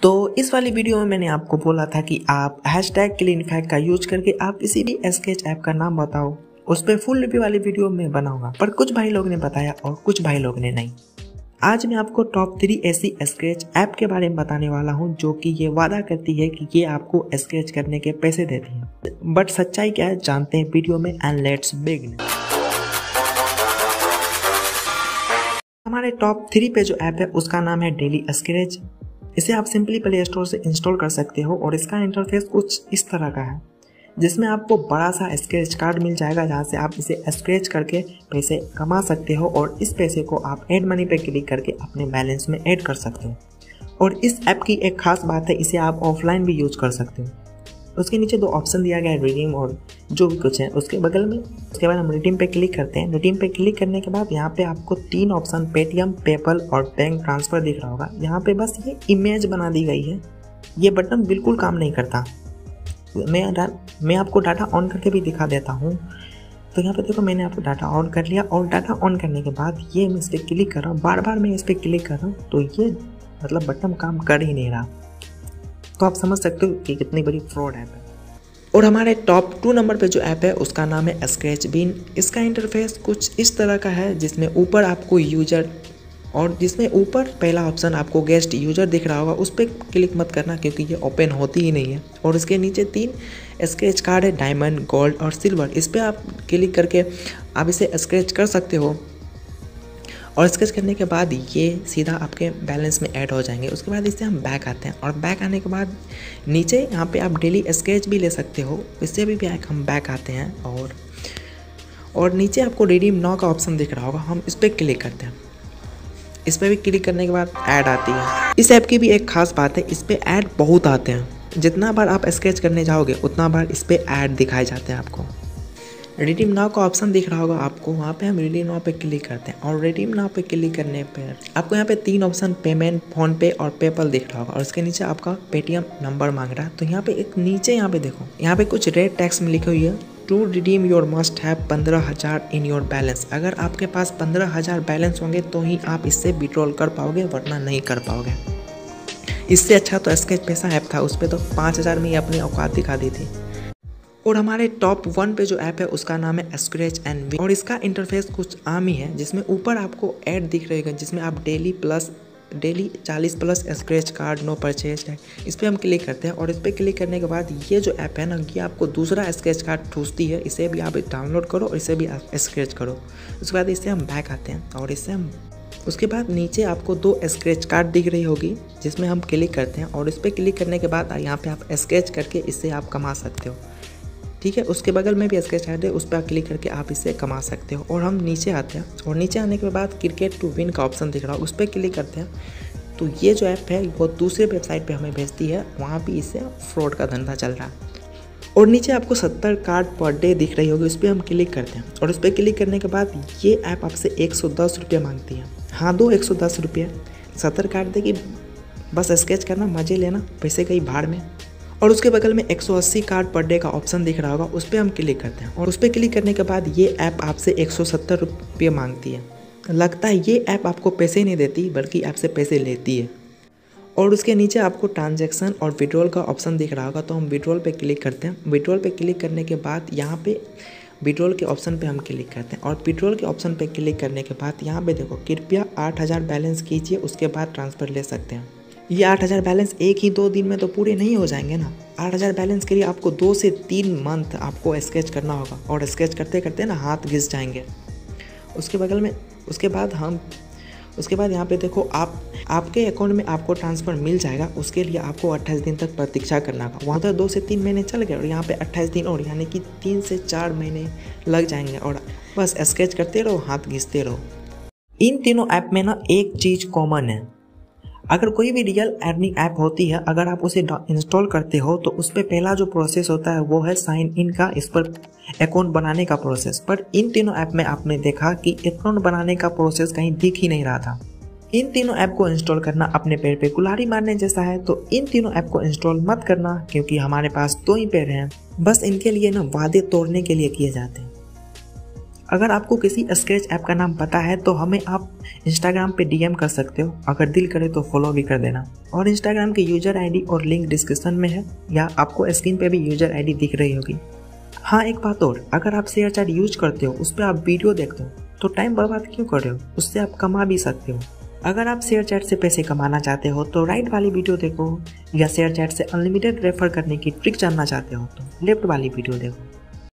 तो इस वाली वीडियो में मैंने आपको बोला था कि आप हैशटैग क्लीनफैक्ट का यूज करके आप किसी भी स्केच ऐप का नाम बताओ, उस पर फुल रिव्यू वाली वीडियो में बनाऊंगा। पर कुछ भाई लोग ने बताया और कुछ भाई लोग ने नहीं। आज मैं आपको टॉप 3 ऐसी स्केच ऐप के बारे में बताने वाला हूं जो कि ये वादा करती है कि ये आपको स्केच करने के पैसे देती है। बट सच्चाई क्या है जानते हैं वीडियो में, एंड लेट्स बिगिन। हमारे टॉप 3 पे जो ऐप है उसका नाम है डेली स्केच। इसे आप सिंपली प्ले स्टोर से इंस्टॉल कर सकते हो और इसका इंटरफेस कुछ इस तरह का है, जिसमें आपको बड़ा सा स्केच कार्ड मिल जाएगा जहां से आप इसे स्केच करके पैसे कमा सकते हो और इस पैसे को आप ऐड मनी पे क्लिक करके अपने बैलेंस में ऐड कर सकते हो। और इस ऐप की एक खास बात है, इसे आप ऑफलाइन भी यूज कर सकते हो। उसके नीचे 2 ऑप्शन दिया गया है, रिडीम और जो भी कुछ है उसके बगल में। उसके बाद हम रिडीम पे क्लिक करते हैं। रिडीम पे क्लिक करने के बाद यहाँ पे आपको 3 ऑप्शन पेटीएम, पेपल और बैंक ट्रांसफर दिख रहा होगा। यहाँ पे बस ये इमेज बना दी गई है, ये बटन बिल्कुल काम नहीं करता। मैं आपको डाटा ऑन करके भी दिखा देता हूँ। तो यहाँ पे देखो, मैंने आपको डाटा ऑन कर लिया और डाटा ऑन करने के बाद ये मैं इस पर क्लिक कर रहा हूँ, बार बार मैं इस पर क्लिक कर रहा हूँ, तो ये मतलब बटन काम कर ही नहीं रहा। तो आप समझ सकते हो कि कितनी बड़ी फ्रॉड ऐप है। और हमारे टॉप 2 नंबर पे जो ऐप है उसका नाम है स्केच बीन। इसका इंटरफेस कुछ इस तरह का है, जिसमें ऊपर आपको यूजर और जिसमें ऊपर पहला ऑप्शन आपको गेस्ट यूजर दिख रहा होगा, उस पर क्लिक मत करना क्योंकि ये ओपन होती ही नहीं है। और इसके नीचे 3 स्केच कार्ड है, डायमंड, गोल्ड और सिल्वर। इस पर आप क्लिक करके आप इसे स्केच कर सकते हो और स्केच करने के बाद ये सीधा आपके बैलेंस में ऐड हो जाएंगे। उसके बाद इससे हम बैक आते हैं और बैक आने के बाद नीचे यहाँ पे आप डेली स्केच भी ले सकते हो। इससे भी हम बैक आते हैं और नीचे आपको रिडीम नाउ का ऑप्शन दिख रहा होगा, हम इस पर क्लिक करते हैं। इस पर भी क्लिक करने के बाद ऐड आती है। इस ऐप की भी एक खास बात है, इस पर ऐड बहुत आते हैं। जितना बार आप स्केच करने जाओगे उतना बार इस पर ऐड दिखाए जाते हैं आपको। रिडीम नाउ का ऑप्शन दिख रहा होगा आपको, वहाँ पे हम रिडीम नाउ पे क्लिक करते हैं और रिडीम नाउ पे क्लिक करने पर आपको यहाँ पे 3 ऑप्शन पेमेंट, फोन पे और पेपल दिख रहा होगा और उसके नीचे आपका पेटीएम नंबर मांग रहा है। तो यहाँ पे एक नीचे यहाँ पे देखो, यहाँ पे कुछ रेड टेक्स्ट में लिखी हुई है, to redeem your must have 15,000 in your balance. अगर आपके पास 15,000 बैलेंस होंगे तो ही आप इससे विड्रॉल कर पाओगे, वरना नहीं कर पाओगे। इससे अच्छा तो स्केच पैसा ऐप था, उस पर तो 5,000 में ही अपनी औकात दिखा दी थी। और हमारे टॉप 1 पे जो ऐप है उसका नाम है स्क्रैच एंड विन और इसका इंटरफेस कुछ आम ही है, जिसमें ऊपर आपको ऐड दिख रहेगा जिसमें आप daily 40+ scratch card no purchase है। इस पर हम क्लिक करते हैं और इस पर क्लिक करने के बाद ये जो ऐप है ना, ये आपको दूसरा स्क्रैच कार्ड ठूसती है। इसे भी आप डाउनलोड करो और इसे भी स्क्रैच करो। उसके बाद इससे हम बैक आते हैं और उसके बाद नीचे आपको 2 स्क्रैच कार्ड दिख रही होगी, जिसमें हम क्लिक करते हैं और इस पर क्लिक करने के बाद यहाँ पे आप स्क्रैच करके इससे आप कमा सकते हो। ठीक है, उसके बगल में भी स्केच ऐड है, उस पर क्लिक करके आप इससे कमा सकते हो। और हम नीचे आते हैं और नीचे आने के बाद क्रिकेट टू विन का ऑप्शन दिख रहा है, उस पर क्लिक करते हैं। तो ये जो ऐप है वो दूसरे वेबसाइट पे हमें भेजती है, वहाँ भी इससे फ्रॉड का धंधा चल रहा है। और नीचे आपको 70 कार्ड पर डे दिख रही होगी, उस पर हम क्लिक करते हैं और उस पर क्लिक करने के बाद ये ऐप आपसे 110 रुपये मांगती है। हाँ, दो 110 रुपये, 70 कार्ड देगी, बस स्केच करना, मज़े लेना, पैसे कहीं भाड़ में। और उसके बगल में 180 कार्ड पर डे का ऑप्शन दिख रहा होगा, उस पर हम क्लिक करते हैं और उस पर क्लिक करने के बाद ये ऐप आपसे 170 रुपये मांगती है। लगता है ये ऐप आपको पैसे नहीं देती बल्कि आपसे पैसे लेती है। और उसके नीचे आपको ट्रांजैक्शन और विड्रॉल का ऑप्शन दिख रहा होगा, तो हम विड्रॉल पे क्लिक करते हैं। विड्रॉल पे क्लिक करने के बाद यहाँ पे विड्रॉल के ऑप्शन पे हम क्लिक करते हैं और विड्रॉल के ऑप्शन पे क्लिक करने के बाद यहाँ पे देखो, कृपया 8,000 बैलेंस कीजिए, उसके बाद ट्रांसफ़र ले सकते हैं। ये 8,000 बैलेंस 1 ही 2 दिन में तो पूरे नहीं हो जाएंगे ना। 8,000 बैलेंस के लिए आपको 2 से 3 मंथ आपको स्केच करना होगा और स्केच करते करते ना हाथ घिस जाएंगे। उसके बगल में उसके बाद यहाँ पे देखो, आपके अकाउंट में आपको ट्रांसफ़र मिल जाएगा। उसके लिए आपको 28 दिन तक प्रतीक्षा करना होगा। वहाँ तो 2 से 3 महीने चल गए और यहाँ पे 28 दिन और, यानी कि 3 से 4 महीने लग जाएंगे और बस स्केच करते रहो, हाथ घिसते रहो। इन तीनों ऐप में ना एक चीज़ कॉमन है, अगर कोई भी रियल अर्निंग ऐप होती है, अगर आप उसे इंस्टॉल करते हो तो उस पर पहला जो प्रोसेस होता है वो है साइन इन का, इस पर अकाउंट बनाने का प्रोसेस। पर इन तीनों ऐप में आपने देखा कि अकाउंट बनाने का प्रोसेस कहीं दिख ही नहीं रहा था। इन तीनों ऐप को इंस्टॉल करना अपने पैर पे कुल्हाड़ी मारने जैसा है, तो इन तीनों ऐप को इंस्टॉल मत करना क्योंकि हमारे पास 2 ही पैर हैं, बस इनके लिए ना वादे तोड़ने के लिए किए जाते हैं। अगर आपको किसी स्केच ऐप का नाम पता है तो हमें आप इंस्टाग्राम पे डीएम कर सकते हो, अगर दिल करे तो फॉलो भी कर देना। और इंस्टाग्राम की यूजर आईडी और लिंक डिस्क्रिप्शन में है, या आपको स्क्रीन पे भी यूजर आईडी दिख रही होगी। हाँ, एक बात और, अगर आप शेयर चैट यूज करते हो, उस पर आप वीडियो देखते हो तो टाइम बर्बाद क्यों कर रहे हो, उससे आप कमा भी सकते हो। अगर आप शेयर चैट से पैसे कमाना चाहते हो तो राइट वाली वीडियो देखो, या शेयर चैट से अनलिमिटेड रेफर करने की ट्रिक जानना चाहते हो तो लेफ्ट वाली वीडियो देखो।